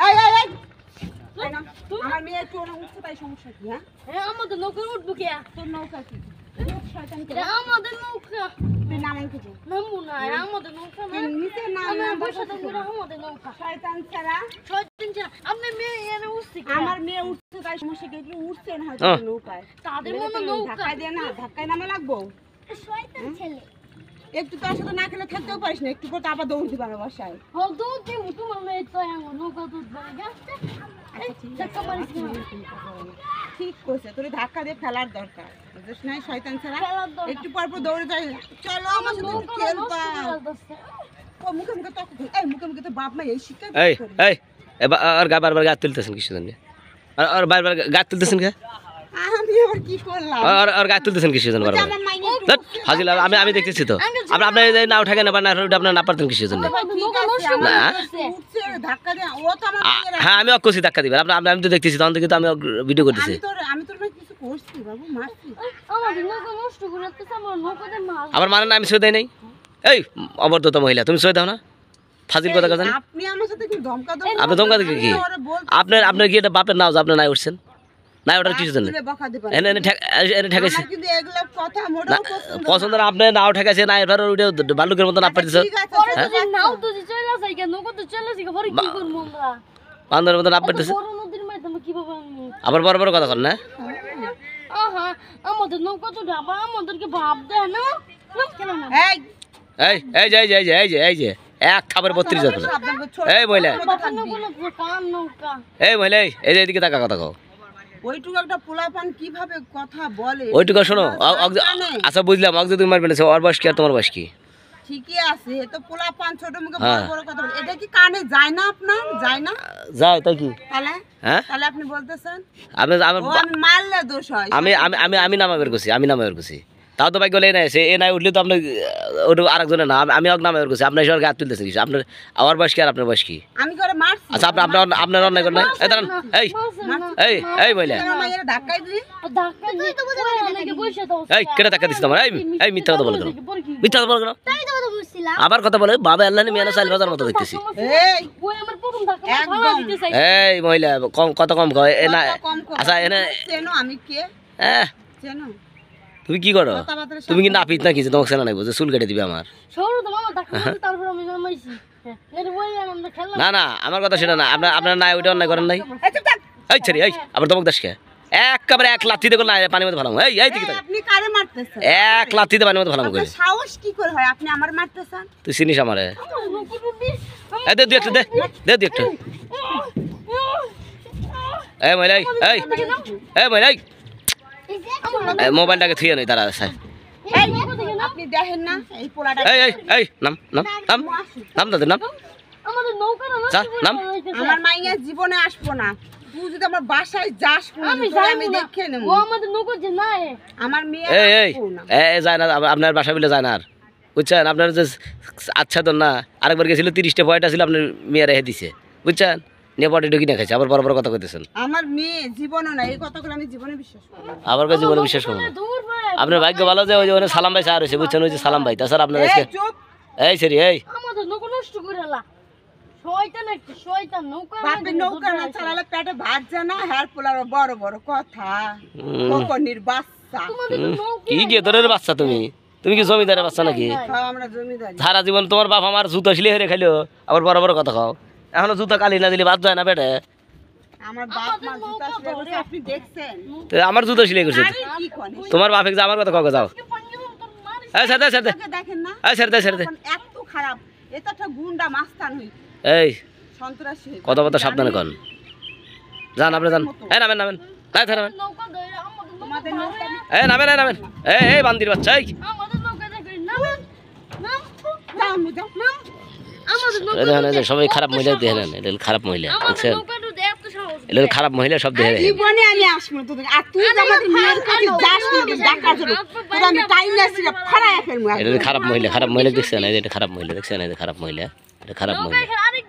এই এই এই আমার মেয়ে একটু উঠছে তাই সমস্যা কি? হ্যাঁ আমাদের নৌকা উঠবো কে? তোর নৌকা কি? আমাদের নৌকা তুই নামান কি? নামবো না, আমাদের নৌকা না। নিচে নাম আমার বসে থাকবো না, আমাদের নৌকা। শয়তান ছাড়া শয়তান ছাড়া আপনার মেয়ে এনে উঠছে কি? আমার মেয়ে উঠছে তাই সমস্যা কি? একটু উঠছে না হয়তো নৌকায়। তাদের মনে নৌকা ধাক্কা দিয়ে না, ধাক্কায় নামা লাগবো। শয়তান ছেলে। একটু তোর সাথে না খেলে থাকতেও পারিস না, একটু পর তো আবার দৌড় দিবা বাসায়। হল দুধ দিব তোমার মেয়ে তো আমার নৌকা দুধ বলে গেছে। ধাক্কা মারিস না। ঠিক কইছে, তোর ধাক্কা দিয়ে ফেলার দরকার। বুঝছ না শয়তান ছাড়া? ফেলার দরকার। একটু পর পর দৌড়ে যাই। চলো আমার সাথে একটু খেলবা। ও মুখে মুখে তক এই মুখে মুখে তো বাপ মা এই শিক্ষা এই এই আর বারবার গাছ তুলতেছেন কিসের জন্য? আর বারবার গাছ তুলতেছেন কে? আমি আবার কি করলাম? আর গাছ তুলতেছেন কিসের জন্য বারবার? আমার মাইনে হাজিল আমি দেখতেছি তো। আপনার না উঠে কেন না আপনার না পারতেন কিসের জন্য? উঠছে ধাক্কা দিয়ে ও তো আমার মেয়ের হ্যাঁ আমি অকুশি ধাক্কা দিবেন আমি তো দেখতেছি তখন থেকে তো আমি ভিডিও করতেছি। আমি তোর ভাই কিছু করছি বাবু মারছি। আমাদের নৌকা নষ্ট করে দিতেছে, আমার নৌকাতে মাছ। আমার মানে না আমি সই দেয় নাই। এই অবর্ধত মহিলা তুমি সই দাও না? ফাজিল কথা কথা না। আপনি আমার সাথে কি ধমকা দেন? আপনি ধমকা দিকে কি? আপনার কি এটা বাপের নাও যে আপনি নাই উঠছেন? নাই ওটার কিছু জন্য বকা দিবেন। এনে ঠেকাইছে আমার কিন্তু এগুলো কথা মোটেও পছন্দ পছন্দ না। আপনি নাও ঠেকাইছে না এবার ওটা বালুকের মতন আপনি দিছে ঠিক আছে। পরে যদি নাও তো চলে যায় কেন? নৌকা তো চলে যায়, পরে কি করব আমরা? বান্দরের মতন আপনি দিছে। বড় নদীর মাধ্যমে কিভাবে আনবো? আবার বড় বড় কথা কর না। আহা আমাদের নৌকা তো ডাবা, আমাদেরকে ভাব দেয় না। কেন না? এই এক খাবার 32,000 টাকা। এই মহিলা বাপের নৌকা না, কার নৌকা? এই মহিলা এই যে এদিকে তাকা কথা কও। ওইটুকু একটা পোলাপান কিভাবে কথা বলে? ওইটুকু শোনো। আচ্ছা বুঝলাম অগ তুমি মারবে না ওর বয়স কি আর তোমার বয়স কি? ঠিকই আছে, এ তো পোলাপান ছোট মুখে বড় বড় কথা বলে। এটা কি কানে যায় না আপনার? যায় না? যায় তাই কি? তাহলে হ্যাঁ তাহলে আপনি বলতেছেন আমি ও আমি মারলে দোষ হয়। আমি নামা বের করছি তাও তো ভাগ্য লেই নাই সে এ নাই উঠলে তো আপনি ওটা আরেকজনের না আমি অগ নামা বের করছি আপনার সবার গাছ তুলতেছেন কিছু আপনার আমার বয়স কি আর আপনার বয়স কি? আমি করে মারছি। আচ্ছা আপনার অন্যায় করেন এই দাঁড়ান এই মহিলা আমার মাইয়ের ধাক্কাই দিলি। ধাক্কা দিয়ে তো অনেকে বসে তো। এই কেটে টাকা দিস তোমার এই মিথ্যা কথা বলে কেন? মিথ্যা কথা বলে কেন? তাই তো কথা বলছিলাম। আবার কথা বলে বাবা আল্লাহ মেয়ে চাল বাজার মতো দেখতেছি। এই ওই আমার প্রথম ধাক্কা একদম। খাওয়া দিতে চাই। এই মহিলা কত কম কয় এ না কম কম। আচ্ছা এনে চেনো আমি কে? চেনো? তুমি কি করো? তুমি কি নাপিত নাকি যে তোমাকে চেনা নাই বুঝে চুল কেটে দিবে আমার? সরু তো মামা ধাক্কা দিতে, তারপর আমি নামাইছি। এর ওই আমরা খেললাম। না আমার কথা সেটা না আপনার নাই ওইটা অন্যায় করেন নাই। এই চুপ থাক। এই ছেড়ে এই আবার তোমাকে দাসকে একেবারে এক লাথিতে করে না পানির মধ্যে ভালো এই দিকে আপনি কারে মারতেছেন? এক লাথিতে পানির মধ্যে ভালো করে আপনার সাহস কি করে হয় আপনি আমার মারতেছেন? তুই চিনিস আমারে? আমার নৌকা ডুবি। এই দে একটা দে একটা এই মহিলা এই মহিলা এই মোবাইলটাকে থুয়ে নেই তারা আছে এই আপনি দেখেন না এই পোলাটা এই নাম তাদের নাম আমাদের নৌকা না যা, নাম। আমার মাইয়া জীবনে আসবো না। তুই যদি আমার বাসায় যাস আমি আমি দেখে নেব। ও আমাদের নৌকা যে না আমার মেয়ে এই যায় না আপনার বাসা বিলে যায় না আর বুঝছেন আপনার যে আচ্ছা তো না আরেকবার গেছিল 30টা পয়েন্ট ছিল আপনার মেয়ে রেখে দিছে বুঝছেন নিয়ে পটেটো কিনে খাইছে আবার বড় কথা কইতেছেন আমার মেয়ে জীবনও না এই কথাগুলো আমি জীবনে বিশ্বাস করি না। আবার কাছে জীবনে বিশ্বাস করুন দূর ভাই আপনার ভাগ্য ভালো যে ওই যে সালাম ভাই স্যার হয়েছে বুঝছেন ওই যে সালাম ভাই তাছাড়া আপনার আজকে চুপ। এই সরি এই আমাদের নৌকা নষ্ট করে আলা শয়তান একটা শয়তান নৌকা বাপের নৌকা না চালালে পেটে ভাত যায় না হ্যার পোলার বড় বড় কথা কোকনির বাচ্চা। তোমাদের নৌকা কি গেদরের বাচ্চা তুমি কি জমিদারের বাচ্চা নাকি? খাও আমরা জমিদার। সারা জীবন তোমার বাপ আমার জুতো শিলে হেরে খাইলো আবার বড় কথা খাও এখনো জুতো কালি না দিলে বাদ যায় না পেটে আমার বাপ মা জুতা সেলাই করছে, আপনি দেখছেন? তো আমার জুতো শিলে করছে আরে কি কোনে? তোমার বাপে যে আমার কথা কাউকে যাও এই সাথে তোকে দেখেন না? এই সাথে এখন এত খারাপ। এটা একটা গুন্ডা মাস্তান হই। এই সন্ত্রাসী হই। কথা সাবধানে কন যান আপনি যান এই নামেন নামেন নৌকা ধরে আমাদের নৌকা তোমাদের নৌকা নামেন এই বান্দির বাচ্চা এই আমাদের নৌকা দেখে নাম যাও যাও। আমাদের নৌকা এই দেখেন সবাই খারাপ মহিলা দেখেন এটা খারাপ মহিলা আমাদের বুঝছেন নৌকাটা দেখ তো সাহস এটা খারাপ মহিলা সব দেখে জীবনে আমি আসবো না তোদের। আর তুই আমাদের মেয়ের কাছে যাস না ডাকার জন্য। তোরা আমি টাইম না ছিল ফাড়ায় ফেলবো। এটা খারাপ মহিলা দেখছেন এই যে এটা খারাপ মহিলা দেখছেন এই যে খারাপ মহিলা এটা খারাপ মহিলা আরেক